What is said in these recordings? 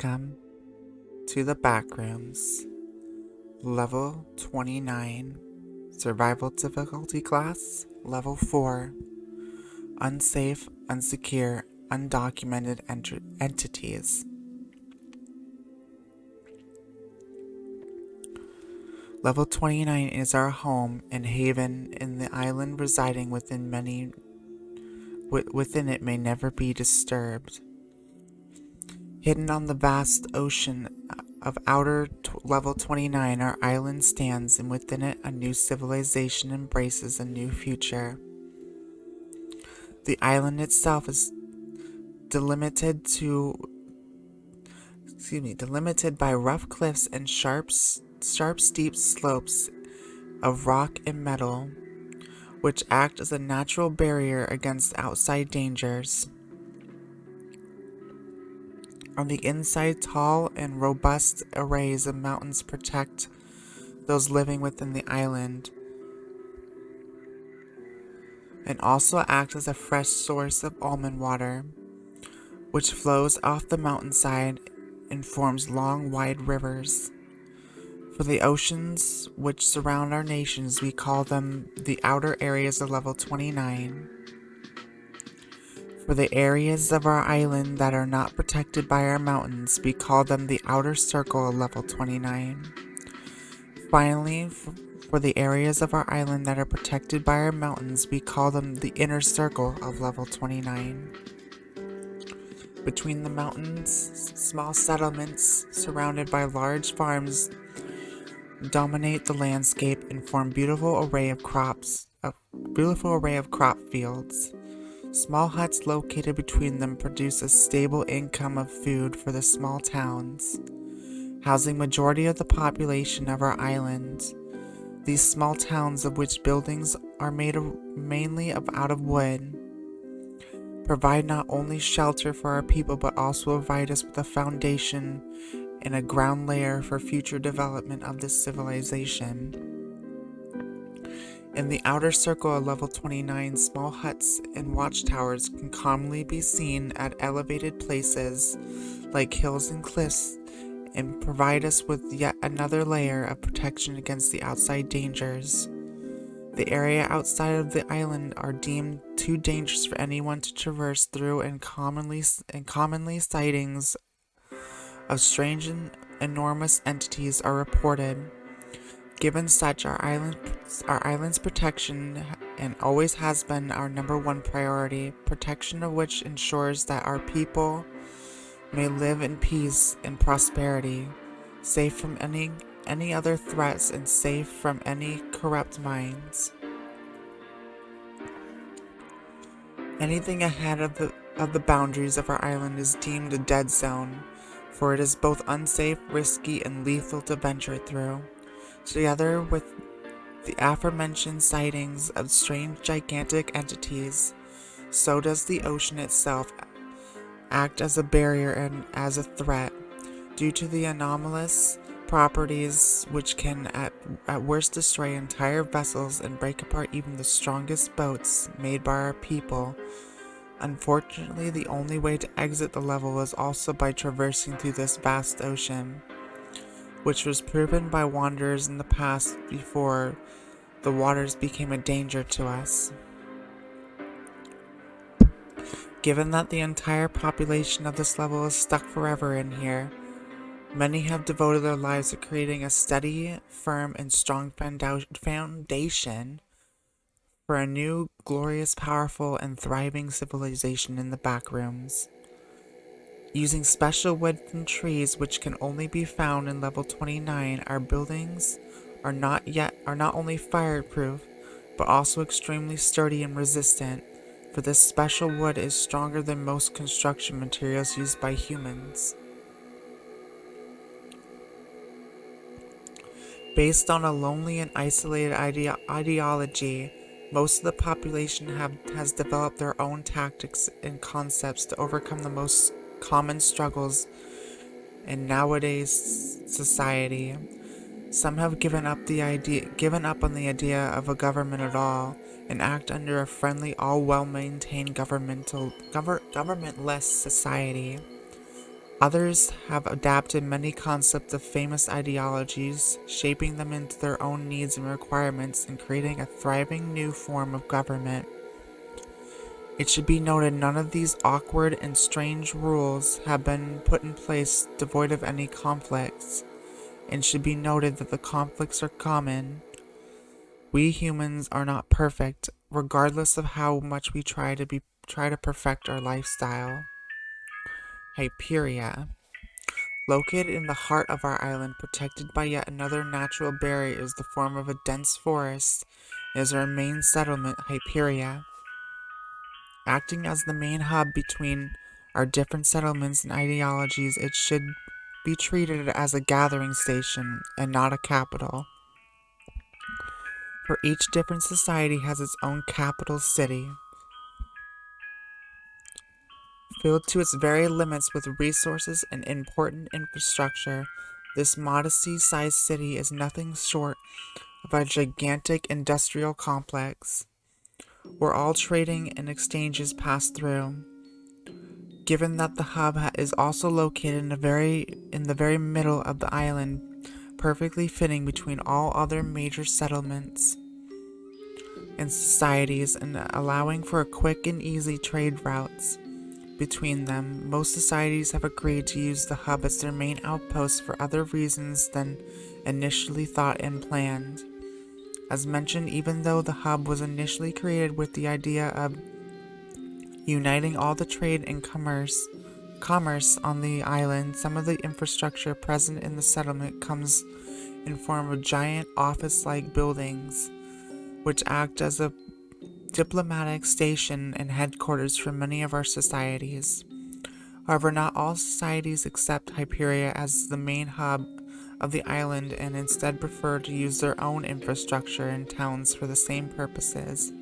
Welcome to the Backrooms, Level 29, Survival Difficulty Class, Level 4, Unsafe, Unsecure, Undocumented Entities. Level 29 is our home and haven in the island residing within it may never be disturbed. Hidden on the vast ocean of outer level 29, our island stands, and within it a new civilization embraces a new future. The island itself is delimited by rough cliffs and sharp steep slopes of rock and metal, which act as a natural barrier against outside dangers. On the inside, tall and robust arrays of mountains protect those living within the island, and also act as a fresh source of almond water, which flows off the mountainside and forms long, wide rivers. For the oceans which surround our nations, we call them the outer areas of level 29. For the areas of our island that are not protected by our mountains, we call them the outer circle of level 29. Finally, for the areas of our island that are protected by our mountains, we call them the inner circle of level 29. Between the mountains, small settlements surrounded by large farms dominate the landscape and form beautiful array of crop fields. Small huts located between them produce a stable income of food for the small towns, housing majority of the population of our island. These small towns, of which buildings are made mainly out of wood, provide not only shelter for our people but also provide us with a foundation and a ground layer for future development of this civilization. In the outer circle of level 29, small huts and watchtowers can commonly be seen at elevated places like hills and cliffs and provide us with yet another layer of protection against the outside dangers. The area outside of the island are deemed too dangerous for anyone to traverse through, and commonly sightings of strange and enormous entities are reported. Given such, our island's protection and always has been our number one priority, protection of which ensures that our people may live in peace and prosperity, safe from any other threats and safe from any corrupt minds. Anything ahead of the boundaries of our island is deemed a dead zone, for it is both unsafe, risky, and lethal to venture through. Together with the aforementioned sightings of strange gigantic entities, so does the ocean itself act as a barrier and as a threat, due to the anomalous properties which can at worst destroy entire vessels and break apart even the strongest boats made by our people. Unfortunately, the only way to exit the level is also by traversing through this vast ocean, which was proven by wanderers in the past before the waters became a danger to us. Given that the entire population of this level is stuck forever in here, many have devoted their lives to creating a steady, firm, and strong foundation for a new, glorious, powerful, and thriving civilization in the Backrooms. Using special wood from trees which can only be found in level 29, our buildings are not only fireproof, but also extremely sturdy and resistant, for this special wood is stronger than most construction materials used by humans. Based on a lonely and isolated ideology, most of the population has developed their own tactics and concepts to overcome the most common struggles in nowadays society. Some have given up on the idea of a government at all and act under a friendly, all well-maintained governmentless society. Others have adapted many concepts of famous ideologies, shaping them into their own needs and requirements and creating a thriving new form of government. It should be noted none of these awkward and strange rules have been put in place devoid of any conflicts, and should be noted that the conflicts are common. We humans are not perfect, regardless of how much we try to perfect our lifestyle. Hyperia. Located in the heart of our island, protected by yet another natural barrier is the form of a dense forest, is our main settlement, Hyperia. Acting as the main hub between our different settlements and ideologies, it should be treated as a gathering station and not a capital. For each different society has its own capital city, filled to its very limits with resources and important infrastructure. This modesty-sized city is nothing short of a gigantic industrial complex, where all trading and exchanges pass through. Given that the hub is also located in the very middle of the island, perfectly fitting between all other major settlements and societies and allowing for quick and easy trade routes between them, most societies have agreed to use the hub as their main outpost for other reasons than initially thought and planned. As mentioned, even though the hub was initially created with the idea of uniting all the trade and commerce on the island, some of the infrastructure present in the settlement comes in form of giant office-like buildings, which act as a diplomatic station and headquarters for many of our societies. However, not all societies accept Hyperia as the main hub of the island and instead prefer to use their own infrastructure and towns for the same purposes.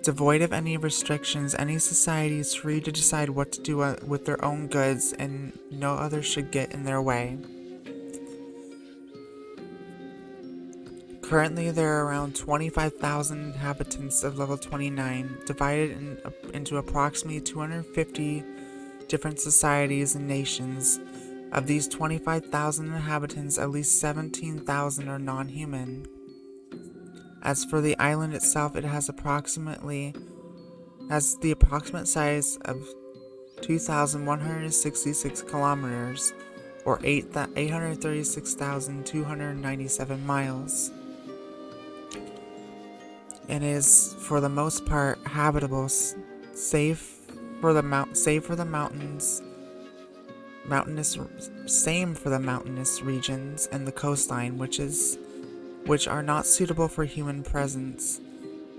Devoid of any restrictions, any society is free to decide what to do with their own goods, and no other should get in their way. Currently, there are around 25,000 inhabitants of level 29, divided into approximately 250 different societies and nations. Of these 25,000 inhabitants, at least 17,000 are non-human. As for the island itself, it has the approximate size of 2,166 kilometers, or 836,297 miles, and is for the most part habitable, save for the mountainous regions and the coastline, which are not suitable for human presence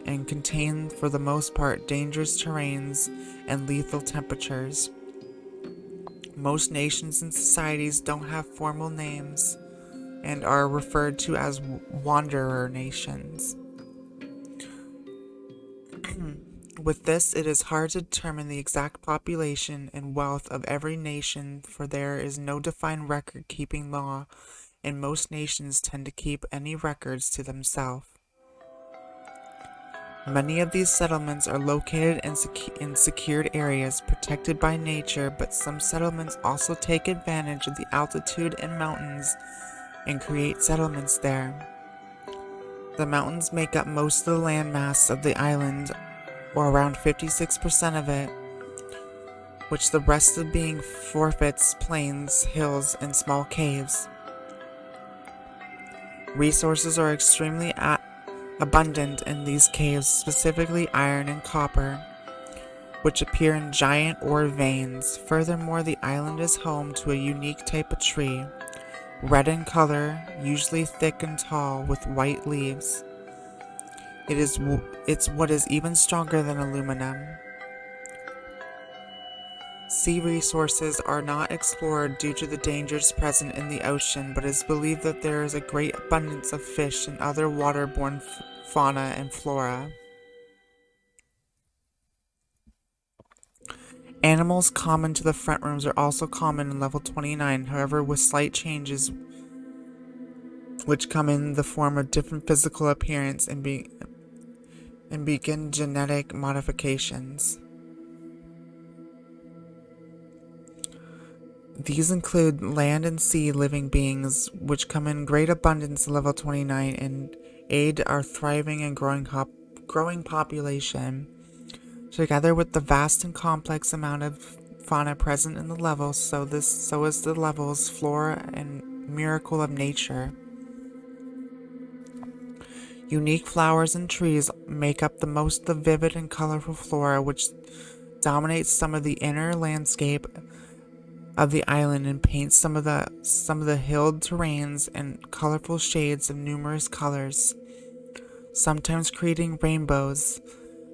and contain for the most part dangerous terrains and lethal temperatures. Most nations and societies don't have formal names and are referred to as wanderer nations. With this, it is hard to determine the exact population and wealth of every nation, for there is no defined record-keeping law, and most nations tend to keep any records to themselves. Many of these settlements are located in secured areas protected by nature, but some settlements also take advantage of the altitude and mountains and create settlements there. The mountains make up most of the landmass of the island, or around 56% of it, which the rest of being forfeits, plains, hills, and small caves. Resources are extremely abundant in these caves, specifically iron and copper, which appear in giant ore veins. Furthermore, the island is home to a unique type of tree, red in color, usually thick and tall, with white leaves. It's what is even stronger than aluminum. Sea resources are not explored due to the dangers present in the ocean, but it is believed that there is a great abundance of fish and other waterborne fauna and flora. Animals common to the front rooms are also common in level 29, however with slight changes which come in the form of different physical appearance and begin genetic modifications. These include land and sea living beings, which come in great abundance at level 29 and aid our thriving and growing population. Together with the vast and complex amount of fauna present in the level, so is the level's flora and miracle of nature. Unique flowers and trees make up the vivid and colorful flora, which dominates some of the inner landscape of the island and paints some of the hilled terrains in colorful shades of numerous colors, sometimes creating rainbows.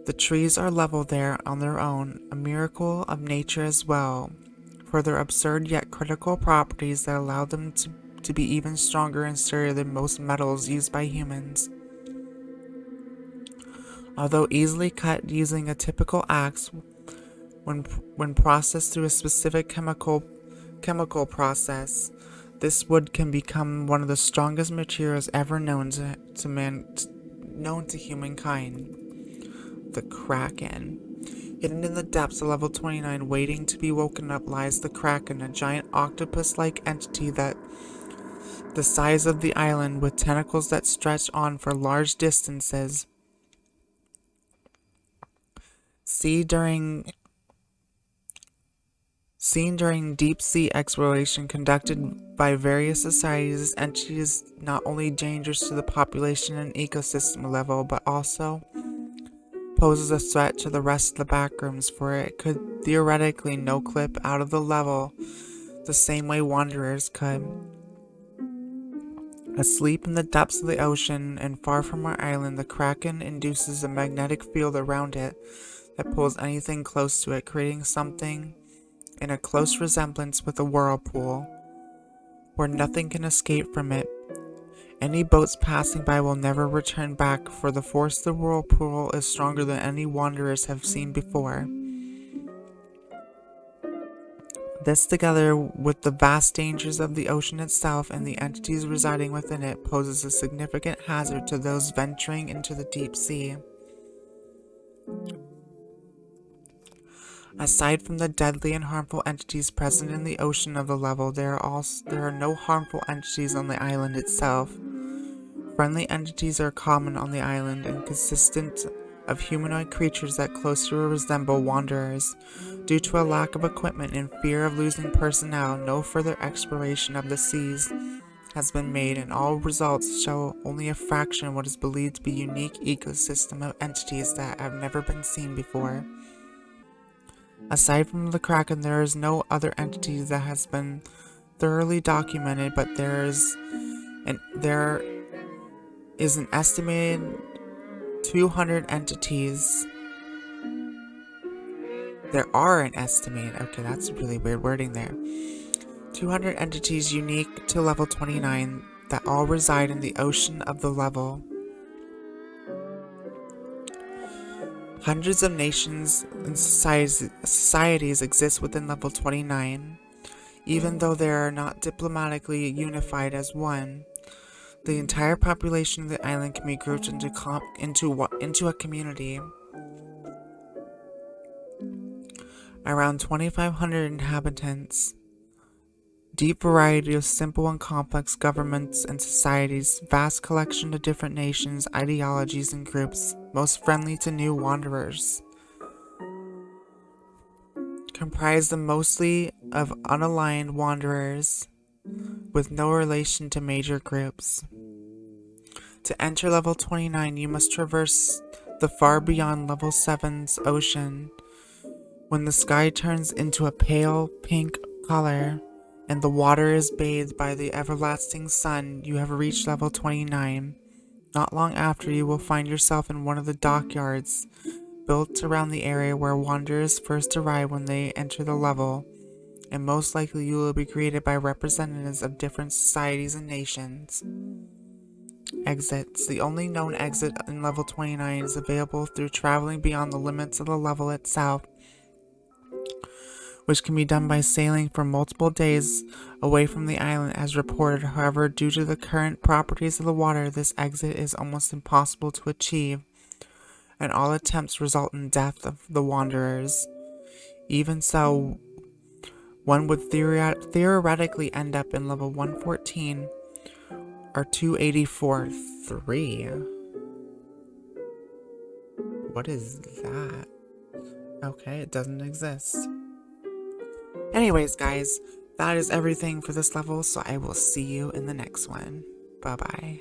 The trees are level there on their own, a miracle of nature as well, for their absurd yet critical properties that allow them to be even stronger and sturdier than most metals used by humans. Although easily cut using a typical axe, when processed through a specific chemical process, this wood can become one of the strongest materials ever known to humankind. The Kraken. Hidden in the depths of level 29, waiting to be woken up, lies the Kraken, a giant octopus-like entity that the size of the island, with tentacles that stretch on for large distances. Seen during deep-sea exploration conducted by various societies, this entity is not only dangerous to the population and ecosystem level, but also poses a threat to the rest of the backrooms, for it could theoretically no-clip out of the level the same way wanderers could. Asleep in the depths of the ocean and far from our island, the Kraken induces a magnetic field around it that pulls anything close to it, creating something in a close resemblance with a whirlpool, where nothing can escape from it. Any boats passing by will never return back, for the force of the whirlpool is stronger than any wanderers have seen before. This, together with the vast dangers of the ocean itself and the entities residing within it, poses a significant hazard to those venturing into the deep sea. Aside from the deadly and harmful entities present in the ocean of the level, there are no harmful entities on the island itself. Friendly entities are common on the island and consistent of humanoid creatures that closely resemble wanderers. Due to a lack of equipment and fear of losing personnel, no further exploration of the seas has been made, and all results show only a fraction of what is believed to be a unique ecosystem of entities that have never been seen before. Aside from the Kraken, there is no other entity that has been thoroughly documented, but there is an estimated 200 entities. There are an estimated, okay, that's really weird wording there. 200 entities unique to level 29 that all reside in the ocean of the level. Hundreds of nations and societies exist within level 29, even though they are not diplomatically unified as one. The entire population of the island can be grouped into a community. Around 2,500 inhabitants. Deep variety of simple and complex governments and societies, vast collection of different nations, ideologies, and groups, most friendly to new wanderers. Comprised mostly of unaligned wanderers with no relation to major groups. To enter level 29, you must traverse the far beyond level 7's ocean. When the sky turns into a pale pink color and the water is bathed by the everlasting sun, you have reached level 29. Not long after, you will find yourself in one of the dockyards built around the area where wanderers first arrive when they enter the level, and most likely you will be greeted by representatives of different societies and nations. Exits. The only known exit in level 29 is available through traveling beyond the limits of the level itself, which can be done by sailing for multiple days away from the island as reported. However, due to the current properties of the water, this exit is almost impossible to achieve, and all attempts result in death of the wanderers. Even so, One would theoretically end up in level 114 or 284. 3. What is that? Okay, it doesn't exist. Anyways, guys, that is everything for this level, so I will see you in the next one. Bye-bye.